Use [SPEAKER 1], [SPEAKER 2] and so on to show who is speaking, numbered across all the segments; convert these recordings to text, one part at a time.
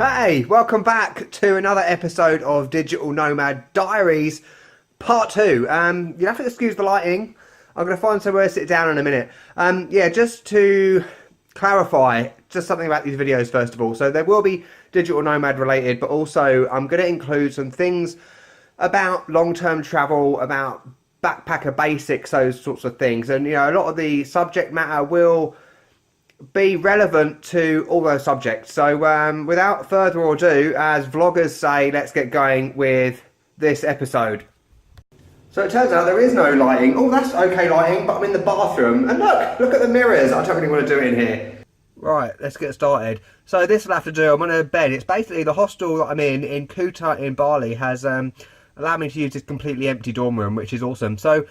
[SPEAKER 1] Hey, welcome back to another episode of Digital Nomad Diaries Part 2. You'll have to excuse the lighting. I'm going to find somewhere to sit down in a minute. Yeah, just to clarify, just something about these videos first of all. So there will be Digital Nomad related, but also I'm going to include some things about long-term travel, about backpacker basics, those sorts of things. And, you know, a lot of the subject matter will be relevant to all those subjects. So without further ado, as vloggers say, let's get going with this episode. So it turns out there is no lighting. Oh, that's okay lighting, but I'm in the bathroom. And look at the mirrors. I don't really want to do it in here. Right, let's get started. So this will have to do. I'm on a bed. It's basically the hostel that I'm in Kuta in Bali has allowed me to use this completely empty dorm room, which is awesome. So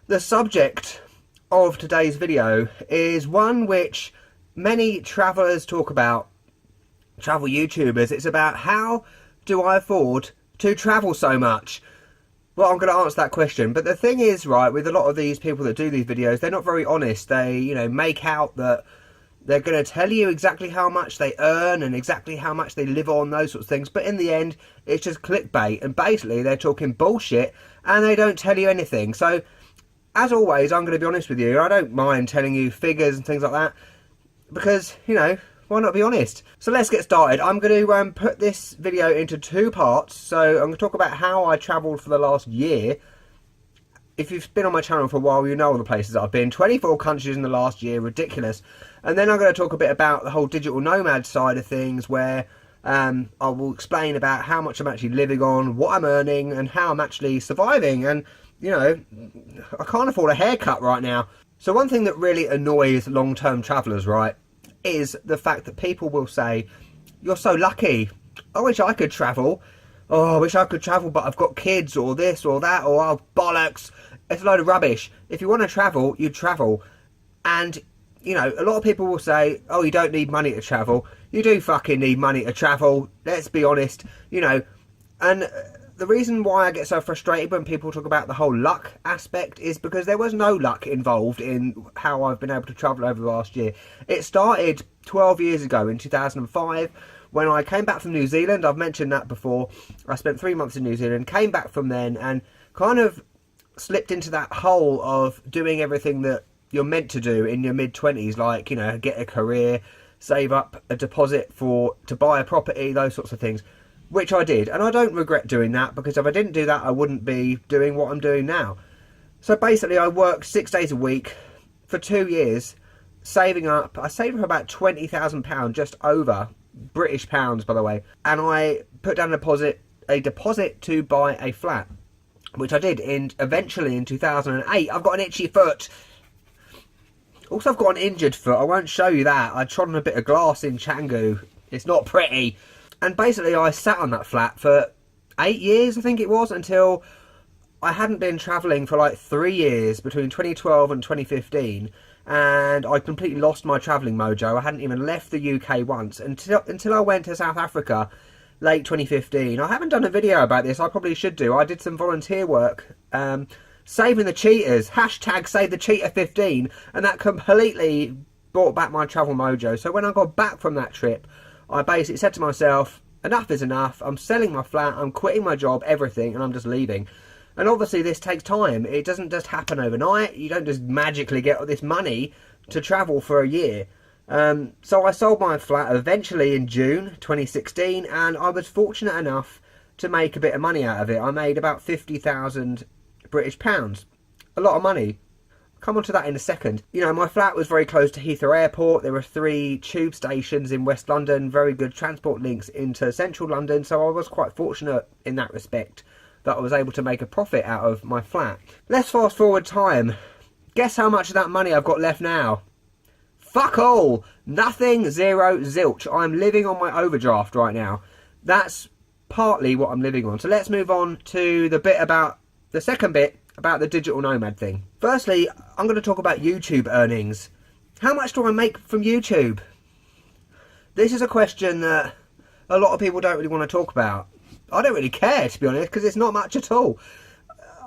[SPEAKER 1] the subject of today's video is one which many travellers talk about, travel YouTubers. It's about how do I afford to travel so much? Well, I'm going to answer that question. But the thing is, right, with a lot of these people that do these videos, they're not very honest. They, you know, make out that they're going to tell you exactly how much they earn and exactly how much they live on, those sorts of things. But in the end, it's just clickbait. And basically, they're talking bullshit and they don't tell you anything. So as always, I'm going to be honest with you. I don't mind telling you figures and things like that because, you know, why not be honest? So let's get started. I'm going to put this video into two parts. So I'm going to talk about how I travelled for the last year. If you've been on my channel for a while, you know all the places I've been. 24 countries in the last year, ridiculous. And then I'm going to talk a bit about the whole digital nomad side of things, where I will explain about how much I'm actually living on, what I'm earning, and how I'm actually surviving. And you know, I can't afford a haircut right now. So one thing that really annoys long-term travellers, right, is the fact that people will say, you're so lucky. I wish I could travel. Oh, I wish I could travel, but I've got kids, or this or that, or oh, bollocks. It's a load of rubbish. If you want to travel, you travel. And, you know, a lot of people will say, oh, you don't need money to travel. You do fucking need money to travel. Let's be honest, you know. And the reason why I get so frustrated when people talk about the whole luck aspect is because there was no luck involved in how I've been able to travel over the last year. It started 12 years ago in 2005 when I came back from New Zealand. I've mentioned that before. I spent 3 months in New Zealand, came back from then and kind of slipped into that hole of doing everything that you're meant to do in your mid-20s, like, you know, get a career, save up a deposit to buy a property, those sorts of things. Which I did, and I don't regret doing that, because if I didn't do that, I wouldn't be doing what I'm doing now. So basically, I worked 6 days a week for 2 years, saving up. I saved up about £20,000, just over, British pounds, by the way. And I put down a deposit to buy a flat, which I did eventually in 2008. I've got an itchy foot. Also, I've got an injured foot. I won't show you that. I trod on a bit of glass in Canggu. It's not pretty. And basically, I sat on that flat for 8 years, I think it was, until I hadn't been travelling for like 3 years, between 2012 and 2015, and I completely lost my travelling mojo. I hadn't even left the UK once, until I went to South Africa, late 2015. I haven't done a video about this, I probably should do. I did some volunteer work, saving the cheaters, hashtag save the cheater 15, and that completely brought back my travel mojo. So when I got back from that trip, I basically said to myself, enough is enough. I'm selling my flat, I'm quitting my job, everything, and I'm just leaving. And obviously this takes time. It doesn't just happen overnight. You don't just magically get all this money to travel for a year. So I sold my flat eventually in June 2016, and I was fortunate enough to make a bit of money out of it. I made about 50,000 British pounds. A lot of money. Come on to that in a second. You know, my flat was very close to Heathrow Airport. There were 3 tube stations in West London, very good transport links into central London, so I was quite fortunate in that respect that I was able to make a profit out of my flat. Let's fast forward time. Guess how much of that money I've got left now? Fuck all! Nothing, zero, zilch. I'm living on my overdraft right now. That's partly what I'm living on. So let's move on to the second bit about the digital nomad thing. Firstly, I'm going to talk about YouTube earnings. How much do I make from YouTube? This is a question that a lot of people don't really want to talk about. I don't really care, to be honest, because it's not much at all.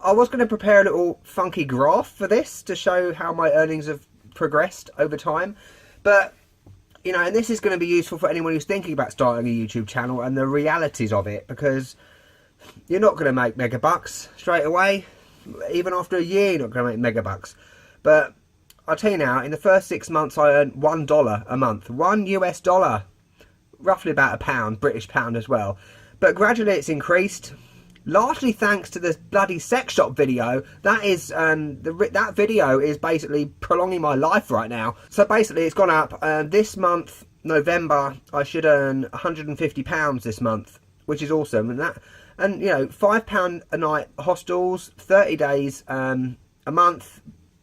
[SPEAKER 1] I was going to prepare a little funky graph for this to show how my earnings have progressed over time, but You know, and this is going to be useful for anyone who's thinking about starting a YouTube channel and the realities of it, because you're not going to make mega bucks straight away. Even after a year, you're not going to make mega bucks. But I'll tell you now, in the first 6 months, I earned $1 a month. $1 US, roughly about a pound, British pound as well. But gradually it's increased, largely thanks to this bloody sex shop video. That is, that video is basically prolonging my life right now. So basically it's gone up. This month, November, I should earn £150 this month, which is awesome. And you know, £5 a night hostels, 30 days a month.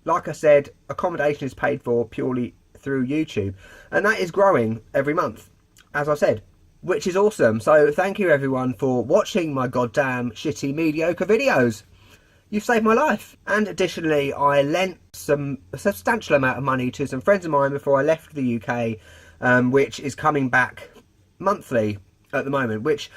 [SPEAKER 1] Like I said, accommodation is paid for purely through YouTube, and that is growing every month, as I said, which is awesome. So thank you everyone for watching my goddamn shitty mediocre videos. You've saved my life. And additionally, I lent a substantial amount of money to some friends of mine before I left the UK, which is coming back monthly at the moment, which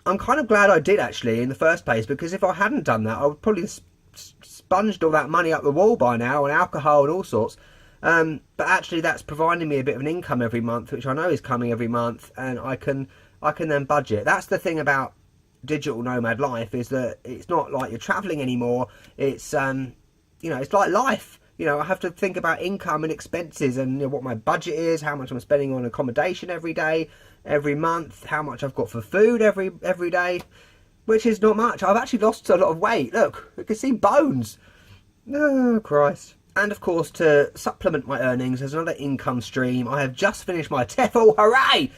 [SPEAKER 1] I'm kind of glad I did actually in the first place, because if I hadn't done that, I would probably sponged all that money up the wall by now on alcohol and all sorts. But actually that's providing me a bit of an income every month, which I know is coming every month, and I can then budget. That's the thing about digital nomad life, is that it's not like you're traveling anymore. It's you know, it's like life. You know, I have to think about income and expenses, and you know, what my budget is, how much I'm spending on accommodation every day, every month, how much I've got for food every day, which is not much. I've actually lost a lot of weight. Look, you can see bones. Oh, Christ. And of course, to supplement my earnings, there's another income stream. I have just finished my TEFL. Hooray!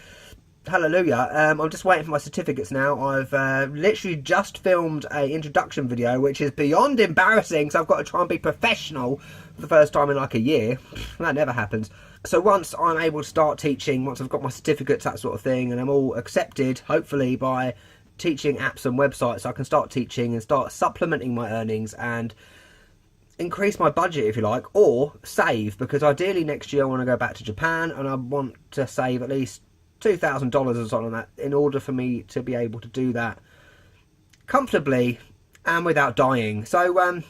[SPEAKER 1] Hallelujah. I'm just waiting for my certificates now. I've literally just filmed an introduction video, which is beyond embarrassing, so I've got to try and be professional for the first time in like a year. That never happens. So once I'm able to start teaching, once I've got my certificates, that sort of thing, and I'm all accepted, hopefully, by teaching apps and websites, I can start teaching and start supplementing my earnings and increase my budget, if you like, or save, because ideally next year I want to go back to Japan, and I want to save at least $2,000 or something like that in order for me to be able to do that comfortably and without dying. So I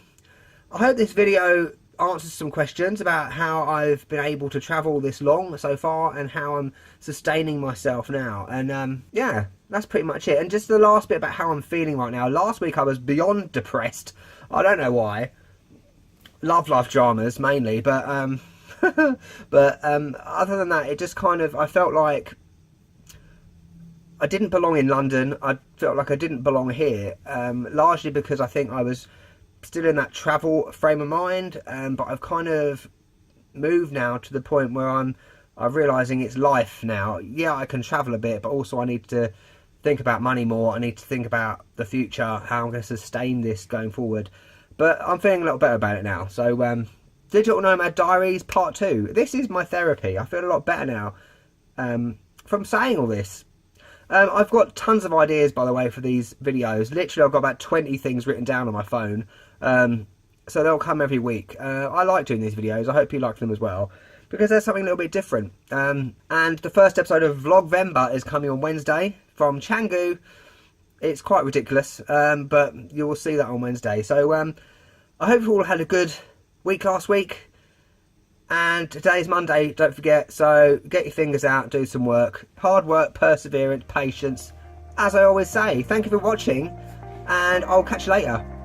[SPEAKER 1] hope this video answers some questions about how I've been able to travel this long so far and how I'm sustaining myself now. And yeah, that's pretty much it. And just the last bit about how I'm feeling right now. Last week I was beyond depressed. I don't know why. Love life dramas mainly, but but other than that, it just kind of, I felt like I didn't belong in London. I felt like I didn't belong here, largely because I think I was still in that travel frame of mind, but I've kind of moved now to the point where I'm realising it's life now. Yeah, I can travel a bit, but also I need to think about money more. I need to think about the future, how I'm going to sustain this going forward. But I'm feeling a little better about it now. So Digital Nomad Diaries Part 2. This is my therapy. I feel a lot better now from saying all this. I've got tons of ideas, by the way, for these videos. Literally, I've got about 20 things written down on my phone. So they'll come every week. I like doing these videos. I hope you like them as well, because there's something a little bit different. And the first episode of Vlogvember is coming on Wednesday from Canggu. It's quite ridiculous, but you will see that on Wednesday. So I hope you all had a good week last week. And today's Monday, don't forget, so get your fingers out, do some work. Hard work, perseverance, patience, as I always say. Thank you for watching, and I'll catch you later.